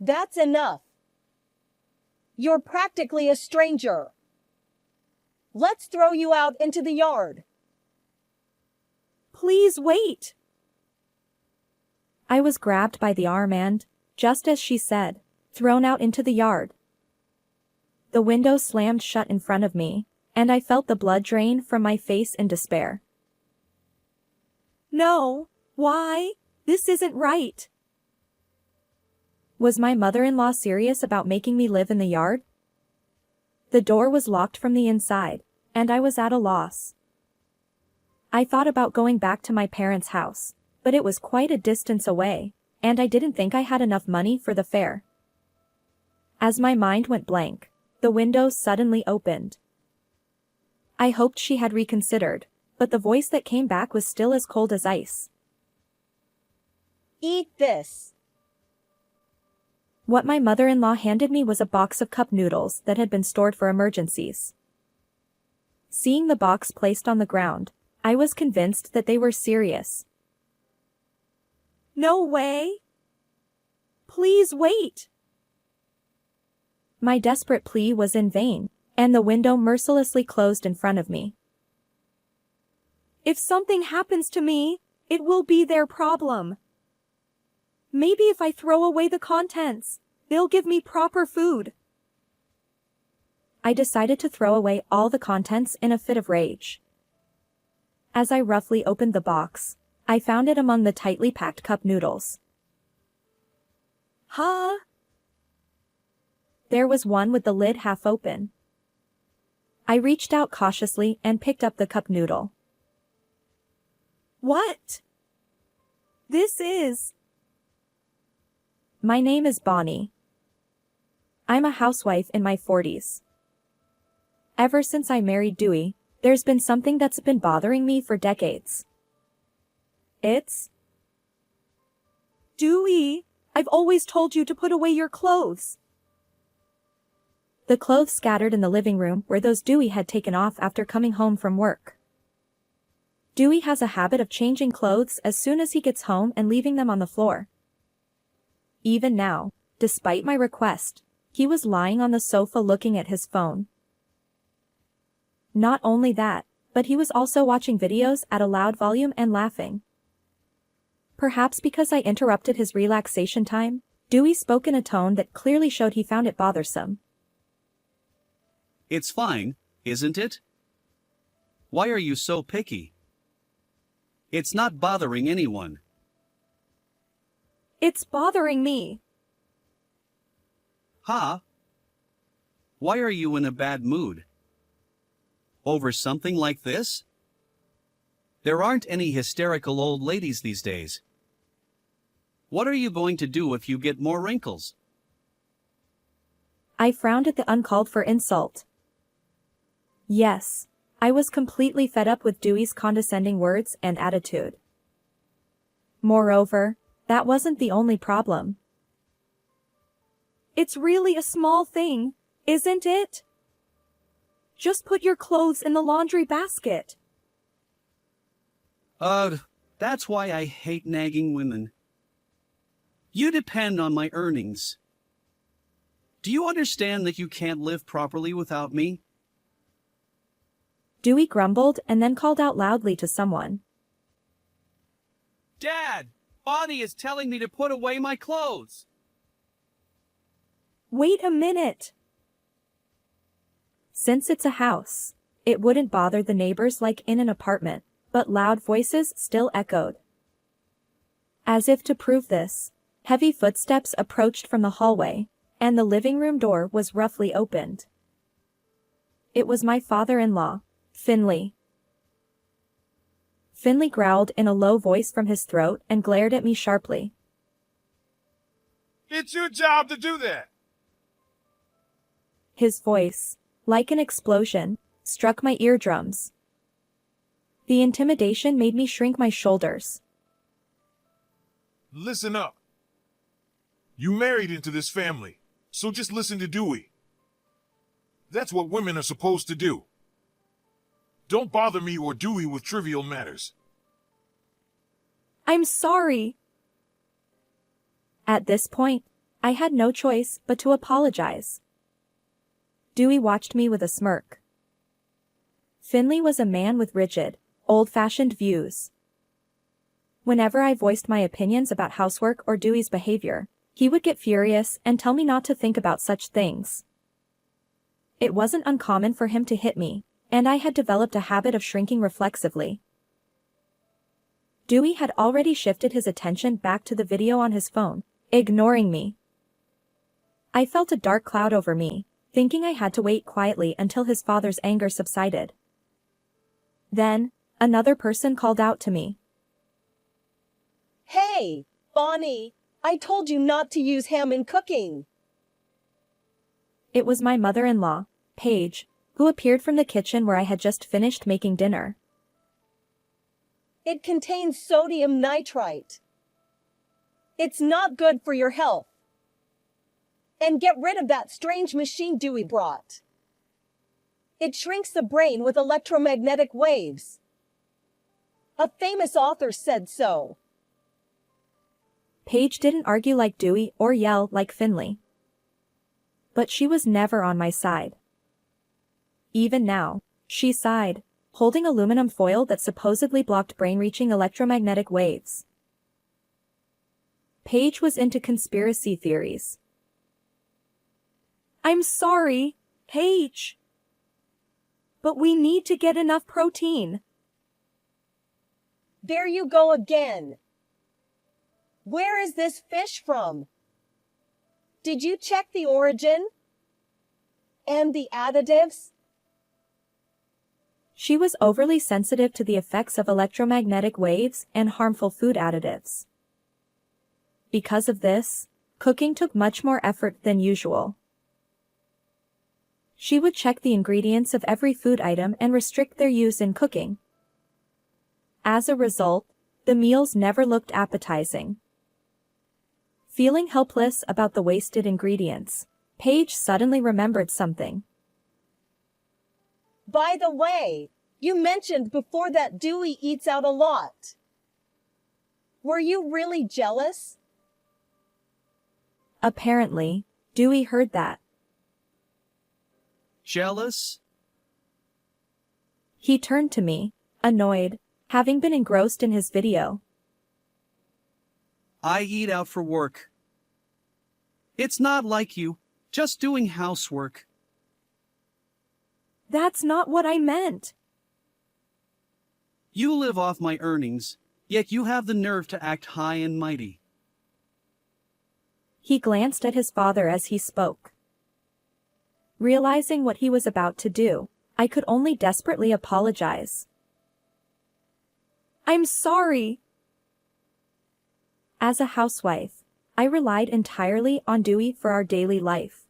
That's enough. You're practically a stranger. Let's throw you out into the yard. Please wait. I was grabbed by the arm and, just as she said, thrown out into the yard. The window slammed shut in front of me, and I felt the blood drain from my face in despair. No, why? This isn't right. Was my mother-in-law serious about making me live in the yard? The door was locked from the inside, and I was at a loss. I thought about going back to my parents' house, but it was quite a distance away, and I didn't think I had enough money for the fare. As my mind went blank, the window suddenly opened. I hoped she had reconsidered, but the voice that came back was still as cold as ice. Eat this. What my mother-in-law handed me was a box of cup noodles that had been stored for emergencies. Seeing the box placed on the ground, I was convinced that they were serious. No way! Please wait! My desperate plea was in vain, and the window mercilessly closed in front of me. If something happens to me, it will be their problem. Maybe if I throw away the contents, they'll give me proper food. I decided to throw away all the contents in a fit of rage. As I roughly opened the box, I found it among the tightly packed cup noodles. Huh? There was one with the lid half open. I reached out cautiously and picked up the cup noodle. What? This is... My name is Bonnie. I'm a housewife in my 40s. Ever since I married Dewey, there's been something that's been bothering me for decades. It's... Dewey, I've always told you to put away your clothes. The clothes scattered in the living room were those Dewey had taken off after coming home from work. Dewey has a habit of changing clothes as soon as he gets home and leaving them on the floor. Even now, despite my request, he was lying on the sofa looking at his phone. Not only that, but he was also watching videos at a loud volume and laughing. Perhaps because I interrupted his relaxation time, Dewey spoke in a tone that clearly showed he found it bothersome. It's fine, isn't it? Why are you so picky? It's not bothering anyone. It's bothering me. Huh? Why are you in a bad mood? Over something like this? There aren't any hysterical old ladies these days. What are you going to do if you get more wrinkles? I frowned at the uncalled for insult. Yes, I was completely fed up with Dewey's condescending words and attitude. Moreover, that wasn't the only problem. It's really a small thing, isn't it? Just put your clothes in the laundry basket. That's why I hate nagging women. You depend on my earnings. Do you understand that you can't live properly without me? Dewey grumbled and then called out loudly to someone. Dad, Bonnie is telling me to put away my clothes. Wait a minute. Since it's a house, it wouldn't bother the neighbors like in an apartment, but loud voices still echoed. As if to prove this, heavy footsteps approached from the hallway, and the living room door was roughly opened. It was my father-in-law, Finley. Finley growled in a low voice from his throat and glared at me sharply. It's your job to do that. His voice, like an explosion, struck my eardrums. The intimidation made me shrink my shoulders. Listen up. You married into this family, so just listen to Dewey. That's what women are supposed to do. Don't bother me or Dewey with trivial matters. I'm sorry. At this point, I had no choice but to apologize. Dewey watched me with a smirk. Finley was a man with rigid, old-fashioned views. Whenever I voiced my opinions about housework or Dewey's behavior, he would get furious and tell me not to think about such things. It wasn't uncommon for him to hit me, and I had developed a habit of shrinking reflexively. Dewey had already shifted his attention back to the video on his phone, ignoring me. I felt a dark cloud over me, thinking I had to wait quietly until his father's anger subsided. Then, another person called out to me. Hey, Bonnie, I told you not to use ham in cooking. It was my mother-in-law, Paige, who appeared from the kitchen where I had just finished making dinner. It contains sodium nitrite. It's not good for your health. And get rid of that strange machine Dewey brought. It shrinks the brain with electromagnetic waves. A famous author said so. Paige didn't argue like Dewey or yell like Finley. But she was never on my side. Even now, she sighed, holding aluminum foil that supposedly blocked brain-reaching electromagnetic waves. Paige was into conspiracy theories. I'm sorry, Paige. But we need to get enough protein. There you go again. Where is this fish from? Did you check the origin? And the additives? She was overly sensitive to the effects of electromagnetic waves and harmful food additives. Because of this, cooking took much more effort than usual. She would check the ingredients of every food item and restrict their use in cooking. As a result, the meals never looked appetizing. Feeling helpless about the wasted ingredients, Paige suddenly remembered something. By the way, you mentioned before that Dewey eats out a lot. Were you really jealous? Apparently, Dewey heard that. Jealous? He turned to me, annoyed, having been engrossed in his video. I eat out for work. It's not like you, just doing housework. That's not what I meant. You live off my earnings, yet you have the nerve to act high and mighty. He glanced at his father as he spoke. Realizing what he was about to do, I could only desperately apologize. I'm sorry. As a housewife, I relied entirely on Dewey for our daily life.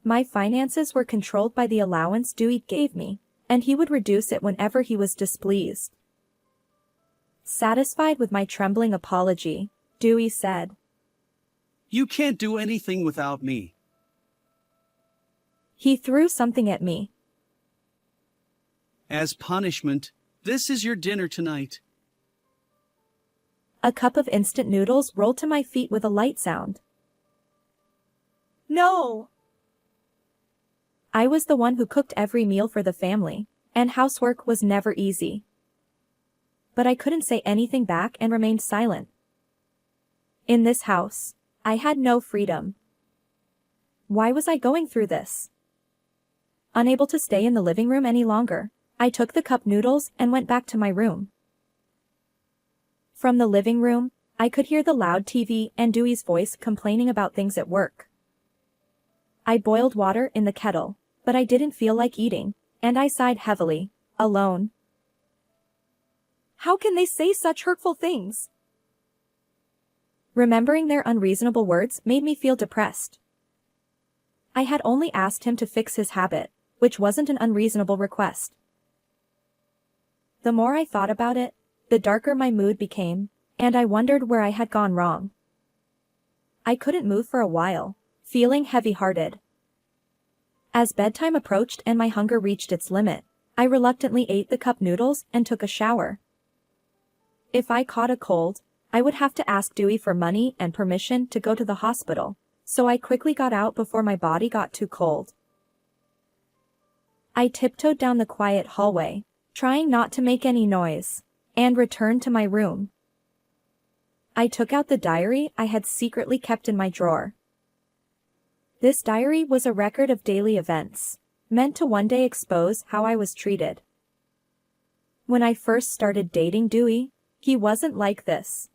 My finances were controlled by the allowance Dewey gave me, and he would reduce it whenever he was displeased. Satisfied with my trembling apology, Dewey said, You can't do anything without me. He threw something at me. As punishment, this is your dinner tonight. A cup of instant noodles rolled to my feet with a light sound. No! I was the one who cooked every meal for the family, and housework was never easy. But I couldn't say anything back and remained silent. In this house, I had no freedom. Why was I going through this? Unable to stay in the living room any longer, I took the cup noodles and went back to my room. From the living room, I could hear the loud TV and Dewey's voice complaining about things at work. I boiled water in the kettle, but I didn't feel like eating, and I sighed heavily, alone. How can they say such hurtful things? Remembering their unreasonable words made me feel depressed. I had only asked him to fix his habit, which wasn't an unreasonable request. The more I thought about it, the darker my mood became, and I wondered where I had gone wrong. I couldn't move for a while, feeling heavy-hearted. As bedtime approached and my hunger reached its limit, I reluctantly ate the cup noodles and took a shower. If I caught a cold, I would have to ask Dewey for money and permission to go to the hospital, so I quickly got out before my body got too cold. I tiptoed down the quiet hallway, trying not to make any noise, and returned to my room. I took out the diary I had secretly kept in my drawer. This diary was a record of daily events, meant to one day expose how I was treated. When I first started dating Dewey, he wasn't like this.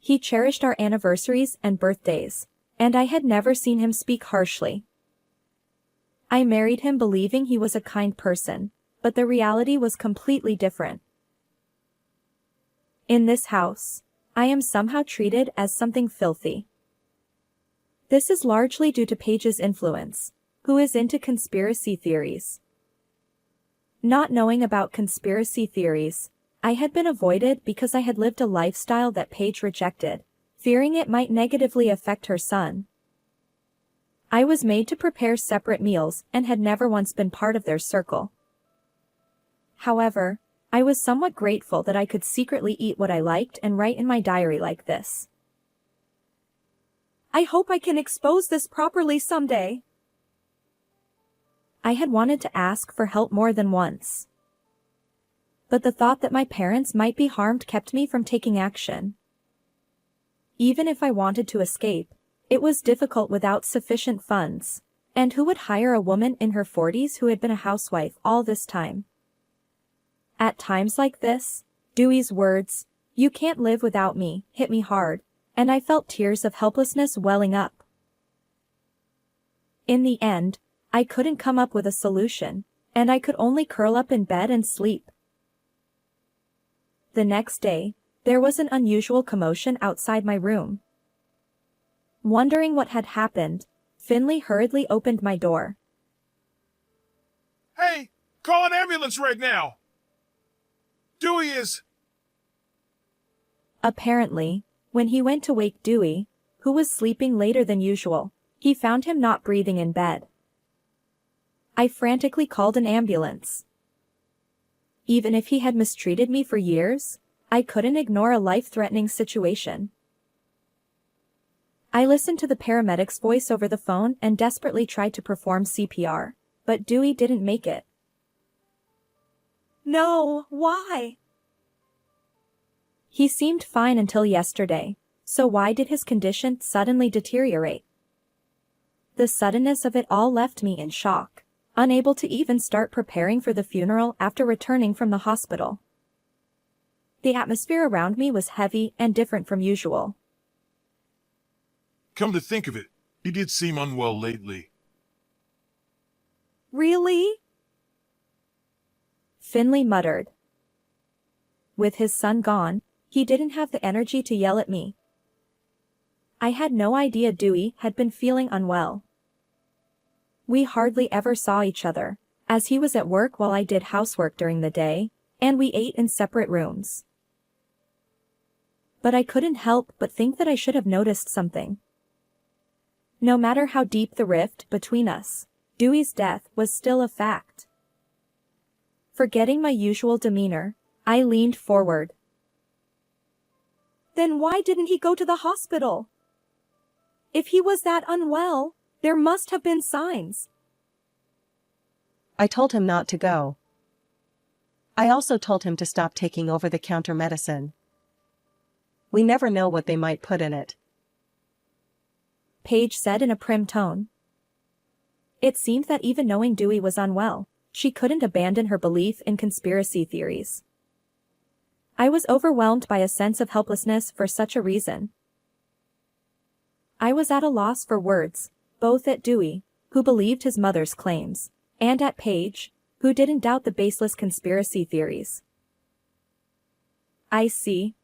He cherished our anniversaries and birthdays, and I had never seen him speak harshly. I married him believing he was a kind person, but the reality was completely different. In this house, I am somehow treated as something filthy. This is largely due to Paige's influence, who is into conspiracy theories. Not knowing about conspiracy theories, I had been avoided because I had lived a lifestyle that Paige rejected, fearing it might negatively affect her son. I was made to prepare separate meals and had never once been part of their circle. However, I was somewhat grateful that I could secretly eat what I liked and write in my diary like this. I hope I can expose this properly someday. I had wanted to ask for help more than once. But the thought that my parents might be harmed kept me from taking action. Even if I wanted to escape, it was difficult without sufficient funds, and who would hire a woman in her 40s who had been a housewife all this time? At times like this, Dewey's words, "You can't live without me," hit me hard, and I felt tears of helplessness welling up. In the end, I couldn't come up with a solution, and I could only curl up in bed and sleep. The next day, there was an unusual commotion outside my room. Wondering what had happened, Finley hurriedly opened my door. Hey, call an ambulance right now! Dewey is... Apparently, when he went to wake Dewey, who was sleeping later than usual, he found him not breathing in bed. I frantically called an ambulance. Even if he had mistreated me for years, I couldn't ignore a life-threatening situation. I listened to the paramedic's voice over the phone and desperately tried to perform CPR, but Dewey didn't make it. No, why? He seemed fine until yesterday, so why did his condition suddenly deteriorate? The suddenness of it all left me in shock, unable to even start preparing for the funeral after returning from the hospital. The atmosphere around me was heavy and different from usual. Come to think of it, he did seem unwell lately. Really? Finley muttered. With his son gone, he didn't have the energy to yell at me. I had no idea Dewey had been feeling unwell. We hardly ever saw each other, as he was at work while I did housework during the day, and we ate in separate rooms. But I couldn't help but think that I should have noticed something. No matter how deep the rift between us, Dewey's death was still a fact. Forgetting my usual demeanor, I leaned forward. Then why didn't he go to the hospital? If he was that unwell, there must have been signs. I told him not to go. I also told him to stop taking over-the-counter medicine. We never know what they might put in it, Paige said in a prim tone. It seemed that even knowing Dewey was unwell, she couldn't abandon her belief in conspiracy theories. I was overwhelmed by a sense of helplessness for such a reason. I was at a loss for words, both at Dewey, who believed his mother's claims, and at Paige, who didn't doubt the baseless conspiracy theories. I see.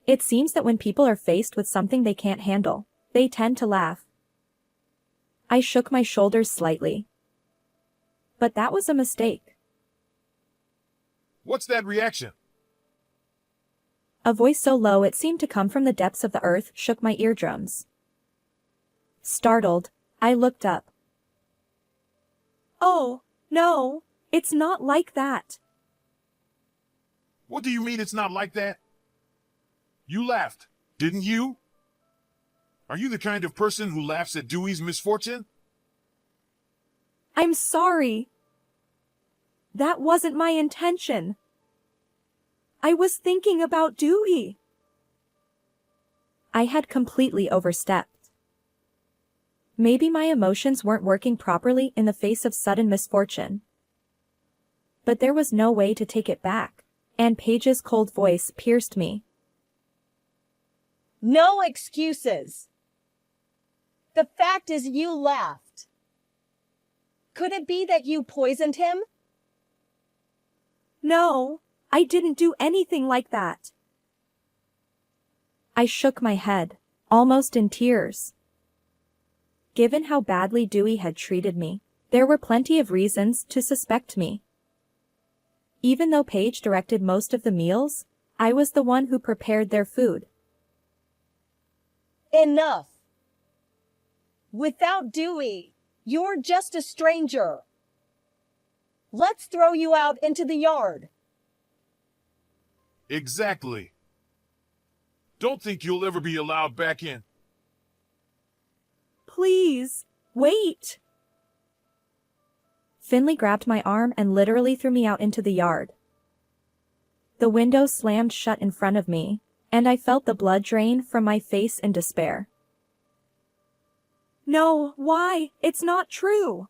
It seems that when people are faced with something they can't handle, they tend to laugh. I shook my shoulders slightly. But that was a mistake. What's that reaction? A voice so low it seemed to come from the depths of the earth shook my eardrums. Startled, I looked up. Oh, no, it's not like that. What do you mean it's not like that? You laughed, didn't you? Are you the kind of person who laughs at Dewey's misfortune? I'm sorry. That wasn't my intention. I was thinking about Dewey. I had completely overstepped. Maybe my emotions weren't working properly in the face of sudden misfortune. But there was no way to take it back, and Paige's cold voice pierced me. No excuses. The fact is you laughed. Could it be that you poisoned him? No, I didn't do anything like that. I shook my head, almost in tears. Given how badly Dewey had treated me, there were plenty of reasons to suspect me. Even though Paige directed most of the meals, I was the one who prepared their food. Enough. Without Dewey, you're just a stranger. Let's throw you out into the yard. Exactly. Don't think you'll ever be allowed back in. Please, wait. Finley grabbed my arm and literally threw me out into the yard. The window slammed shut in front of me, and I felt the blood drain from my face in despair. No, why? It's not true.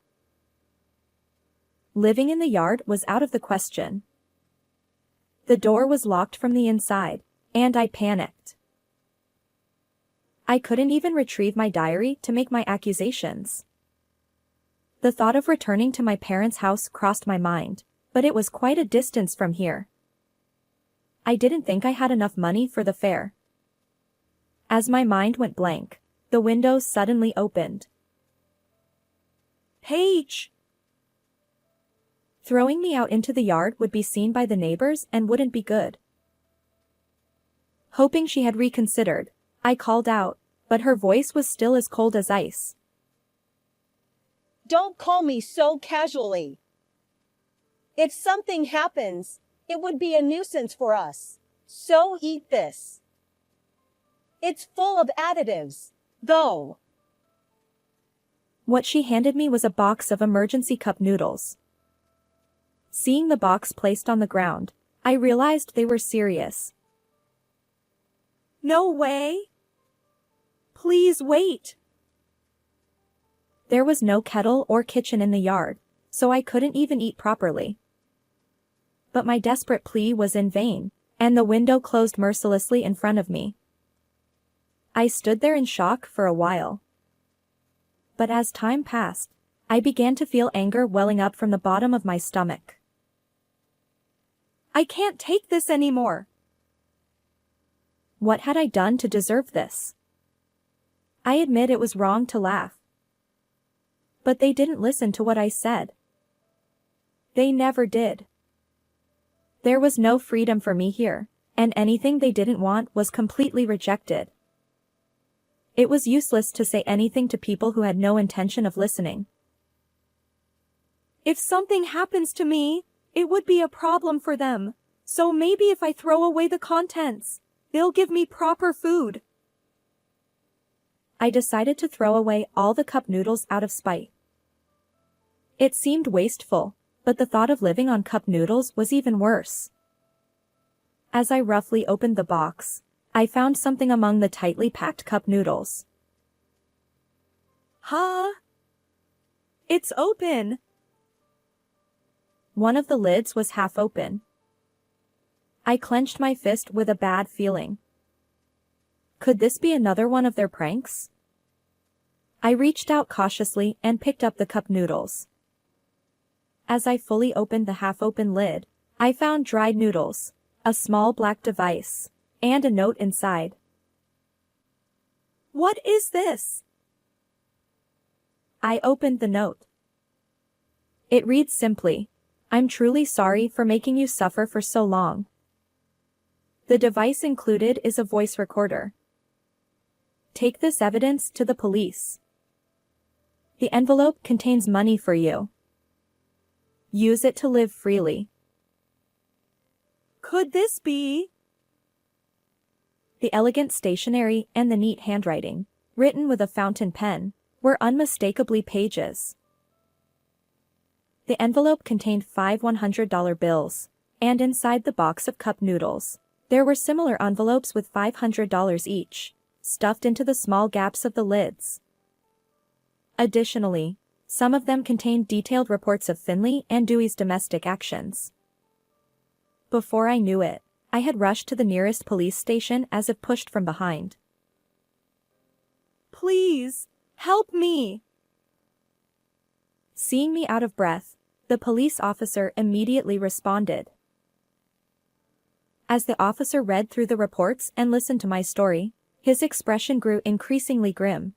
Living in the yard was out of the question. The door was locked from the inside, and I panicked. I couldn't even retrieve my diary to make my accusations. The thought of returning to my parents' house crossed my mind, but it was quite a distance from here. I didn't think I had enough money for the fare. As my mind went blank, the window suddenly opened. Paige! Throwing me out into the yard would be seen by the neighbors and wouldn't be good. Hoping she had reconsidered, I called out, but her voice was still as cold as ice. Don't call me so casually. If something happens, it would be a nuisance for us. So eat this. It's full of additives, though. What she handed me was a box of emergency cup noodles. Seeing the box placed on the ground, I realized they were serious. No way! Please wait! There was no kettle or kitchen in the yard, so I couldn't even eat properly. But my desperate plea was in vain, and the window closed mercilessly in front of me. I stood there in shock for a while. But as time passed, I began to feel anger welling up from the bottom of my stomach. I can't take this anymore. What had I done to deserve this? I admit it was wrong to laugh. But they didn't listen to what I said. They never did. There was no freedom for me here, and anything they didn't want was completely rejected. It was useless to say anything to people who had no intention of listening. If something happens to me, it would be a problem for them, so maybe if I throw away the contents, they'll give me proper food. I decided to throw away all the cup noodles out of spite. It seemed wasteful, but the thought of living on cup noodles was even worse. As I roughly opened the box, I found something among the tightly packed cup noodles. Huh? It's open! One of the lids was half open. I clenched my fist with a bad feeling. Could this be another one of their pranks? I reached out cautiously and picked up the cup noodles. As I fully opened the half-open lid, I found dried noodles, a small black device, and a note inside. What is this? I opened the note. It reads simply, I'm truly sorry for making you suffer for so long. The device included is a voice recorder. Take this evidence to the police. The envelope contains money for you. Use it to live freely. Could this be? The elegant stationery and the neat handwriting, written with a fountain pen, were unmistakably Paige's. The envelope contained 5 $100 bills, and inside the box of cup noodles, there were similar envelopes with $500 each, stuffed into the small gaps of the lids. Additionally, some of them contained detailed reports of Finley and Dewey's domestic actions. Before I knew it, I had rushed to the nearest police station as if pushed from behind. "Please, help me!" Seeing me out of breath, the police officer immediately responded. As the officer read through the reports and listened to my story, his expression grew increasingly grim.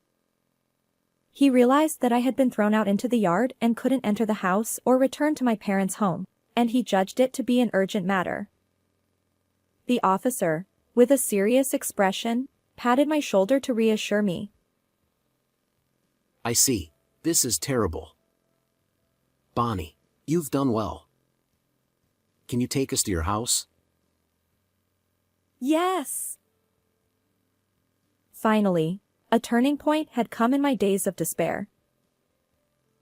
He realized that I had been thrown out into the yard and couldn't enter the house or return to my parents' home, and he judged it to be an urgent matter. The officer, with a serious expression, patted my shoulder to reassure me. "I see. This is terrible. Bonnie, you've done well. Can you take us to your house?" Yes. Finally, a turning point had come in my days of despair.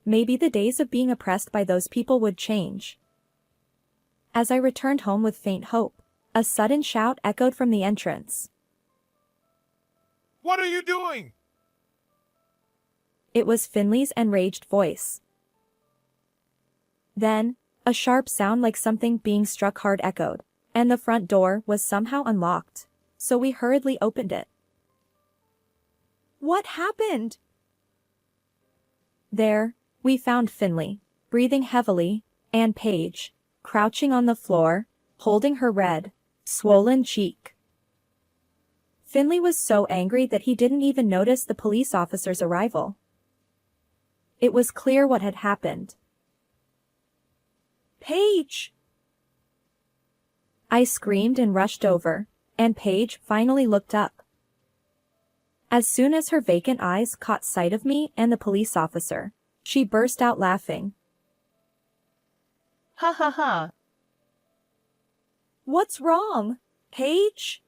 Maybe the days of being oppressed by those people would change. As I returned home with faint hope, a sudden shout echoed from the entrance. What are you doing? It was Finley's enraged voice. Then, a sharp sound like something being struck hard echoed, and the front door was somehow unlocked, so we hurriedly opened it. What happened? There, we found Finley, breathing heavily, and Paige, crouching on the floor, holding her red, swollen cheek. Finley was so angry that he didn't even notice the police officer's arrival. It was clear what had happened. Paige! I screamed and rushed over, and Paige finally looked up. As soon as her vacant eyes caught sight of me and the police officer, she burst out laughing. Ha ha ha. What's wrong, Paige?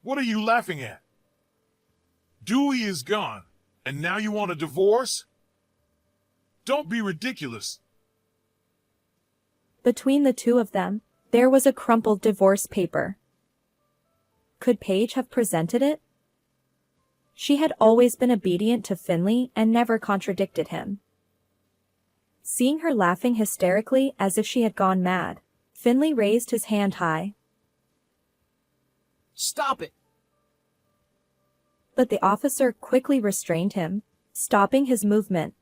What are you laughing at? Dewey is gone, and now you want a divorce? Don't be ridiculous. Between the two of them, there was a crumpled divorce paper. Could Paige have presented it? She had always been obedient to Finley and never contradicted him. Seeing her laughing hysterically as if she had gone mad, Finley raised his hand high. "Stop it!" But the officer quickly restrained him, stopping his movement.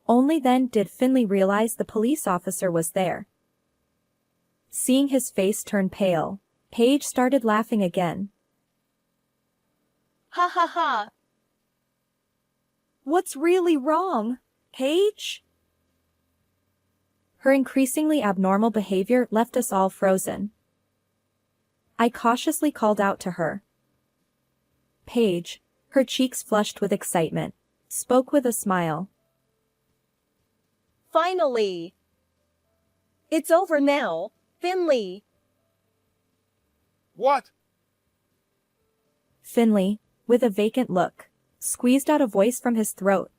Only then did Finley realize the police officer was there. Seeing his face turn pale, Paige started laughing again. Ha ha ha. What's really wrong, Paige? Her increasingly abnormal behavior left us all frozen. I cautiously called out to her. Paige, her cheeks flushed with excitement, spoke with a smile. Finally. It's over now, Finley. What? Finley, with a vacant look, squeezed out a voice from his throat.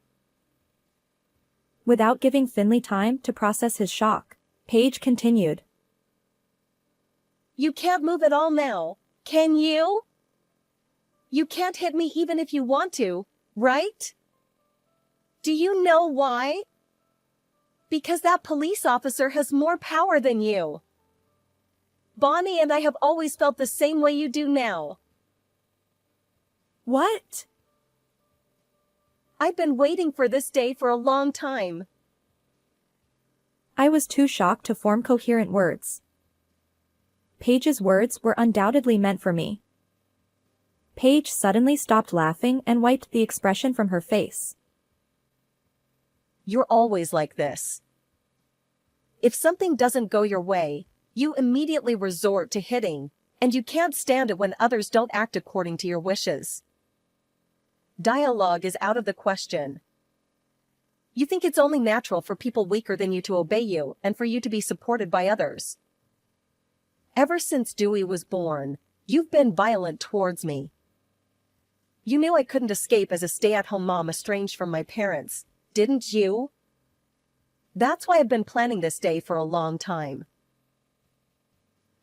Without giving Finley time to process his shock, Paige continued. You can't move at all now, can you? You can't hit me even if you want to, right? Do you know why? Because that police officer has more power than you. Bonnie and I have always felt the same way you do now. What? I've been waiting for this day for a long time. I was too shocked to form coherent words. Paige's words were undoubtedly meant for me. Paige suddenly stopped laughing and wiped the expression from her face. You're always like this. If something doesn't go your way, you immediately resort to hitting, and you can't stand it when others don't act according to your wishes. Dialogue is out of the question. You think it's only natural for people weaker than you to obey you and for you to be supported by others. Ever since Dewey was born, you've been violent towards me. You knew I couldn't escape as a stay-at-home mom estranged from my parents, didn't you? That's why I've been planning this day for a long time.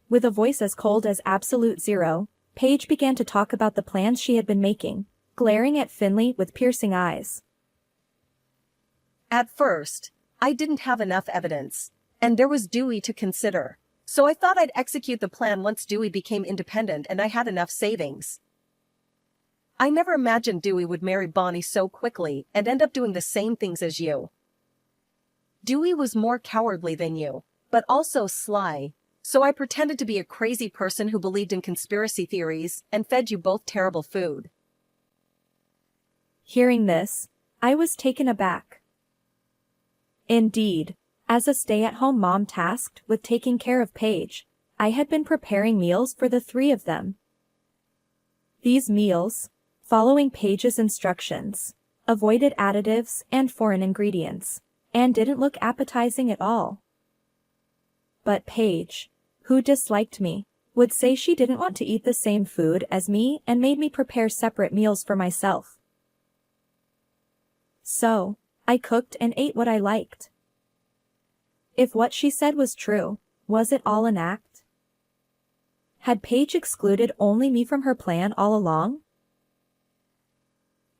With a voice as cold as absolute zero, Paige began to talk about the plans she had been making, glaring at Finley with piercing eyes. At first, I didn't have enough evidence, and there was Dewey to consider, so I thought I'd execute the plan once Dewey became independent and I had enough savings. I never imagined Dewey would marry Bonnie so quickly and end up doing the same things as you. Dewey was more cowardly than you, but also sly, so I pretended to be a crazy person who believed in conspiracy theories and fed you both terrible food. Hearing this, I was taken aback. Indeed, as a stay-at-home mom tasked with taking care of Paige, I had been preparing meals for the three of them. These meals, following Paige's instructions, avoided additives and foreign ingredients, and didn't look appetizing at all. But Paige, who disliked me, would say she didn't want to eat the same food as me and made me prepare separate meals for myself. So, I cooked and ate what I liked. If what she said was true, was it all an act? Had Paige excluded only me from her plan all along?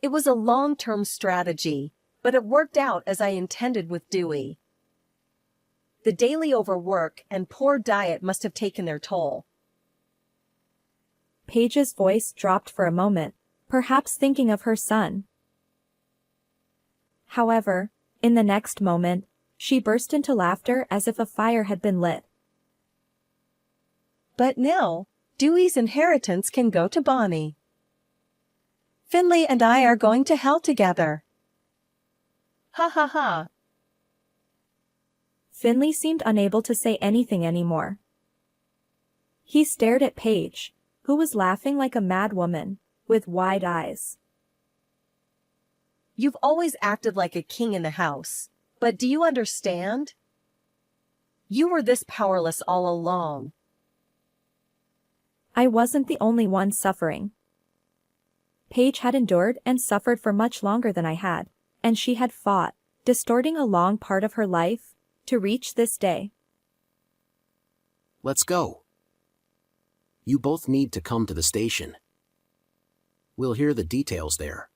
It was a long-term strategy, but it worked out as I intended with Dewey. The daily overwork and poor diet must have taken their toll. Paige's voice dropped for a moment, perhaps thinking of her son. However, in the next moment, she burst into laughter as if a fire had been lit. But now, Dewey's inheritance can go to Bonnie. Finley and I are going to hell together. Ha ha ha. Finley seemed unable to say anything anymore. He stared at Paige, who was laughing like a mad woman, with wide eyes. You've always acted like a king in the house, but do you understand? You were this powerless all along. I wasn't the only one suffering. Paige had endured and suffered for much longer than I had, and she had fought, distorting a long part of her life, to reach this day. Let's go. You both need to come to the station. We'll hear the details there.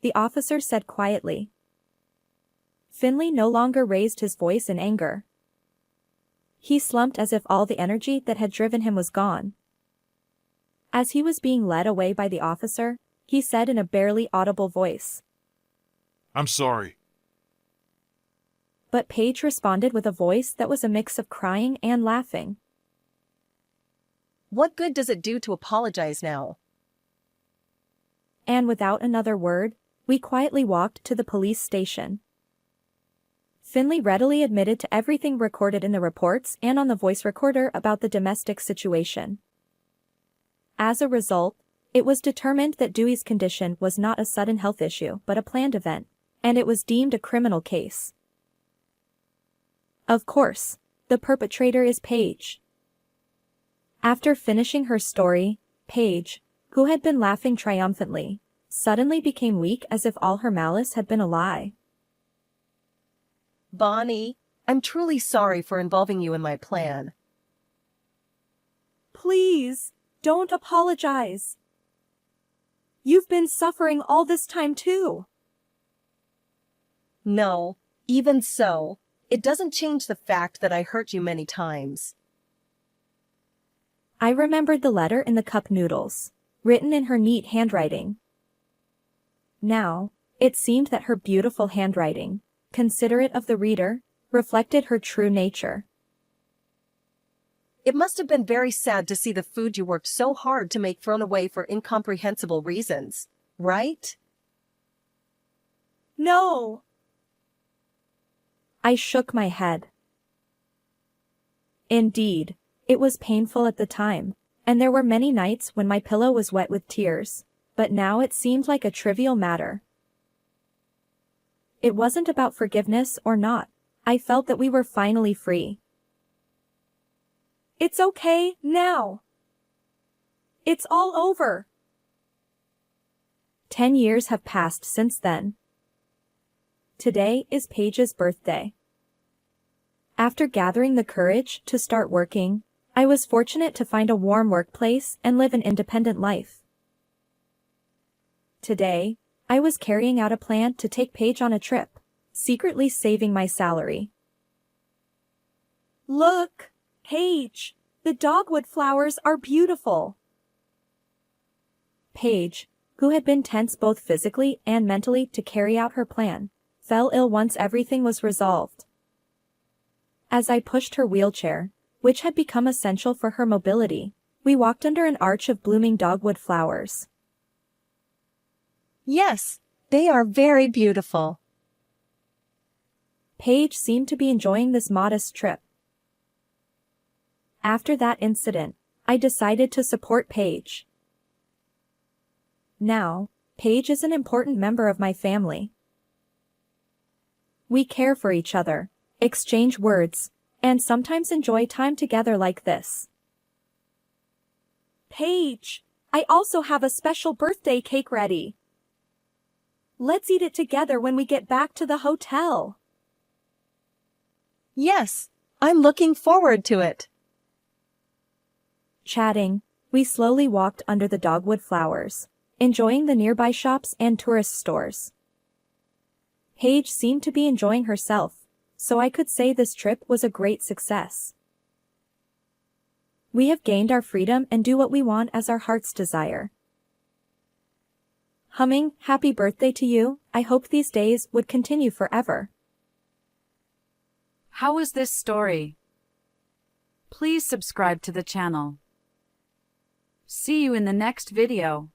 The officer said quietly. Finley no longer raised his voice in anger. He slumped as if all the energy that had driven him was gone. As he was being led away by the officer, he said in a barely audible voice, I'm sorry. But Paige responded with a voice that was a mix of crying and laughing. What good does it do to apologize now? And without another word, we quietly walked to the police station. Finley readily admitted to everything recorded in the reports and on the voice recorder about the domestic situation. As a result, it was determined that Dewey's condition was not a sudden health issue but a planned event, and it was deemed a criminal case. Of course, the perpetrator is Paige. After finishing her story, Paige, who had been laughing triumphantly, suddenly became weak as if all her malice had been a lie. Bonnie, I'm truly sorry for involving you in my plan. Please, don't apologize. You've been suffering all this time too. No, even so, it doesn't change the fact that I hurt you many times. I remembered the letter in the cup noodles, written in her neat handwriting. Now, it seemed that her beautiful handwriting, considerate of the reader, reflected her true nature. It must have been very sad to see the food you worked so hard to make thrown away for incomprehensible reasons, right? No! I shook my head. Indeed, it was painful at the time, and there were many nights when my pillow was wet with tears, but now it seemed like a trivial matter. It wasn't about forgiveness or not. I felt that we were finally free. It's okay, now. It's all over. 10 years have passed since then. Today is Paige's birthday. After gathering the courage to start working, I was fortunate to find a warm workplace and live an independent life. Today, I was carrying out a plan to take Paige on a trip, secretly saving my salary. Look, Paige, the dogwood flowers are beautiful. Paige, who had been tense both physically and mentally to carry out her plan, fell ill once everything was resolved. As I pushed her wheelchair, which had become essential for her mobility, we walked under an arch of blooming dogwood flowers. Yes, they are very beautiful. Paige seemed to be enjoying this modest trip. After that incident, I decided to support Paige. Now, Paige is an important member of my family. We care for each other, exchange words, and sometimes enjoy time together like this. Paige, I also have a special birthday cake ready. Let's eat it together when we get back to the hotel. Yes, I'm looking forward to it. Chatting, we slowly walked under the dogwood flowers, enjoying the nearby shops and tourist stores. Paige seemed to be enjoying herself, so I could say this trip was a great success. We have gained our freedom and do what we want as our hearts desire. Humming, happy birthday to you, I hope these days would continue forever. How was this story? Please subscribe to the channel. See you in the next video.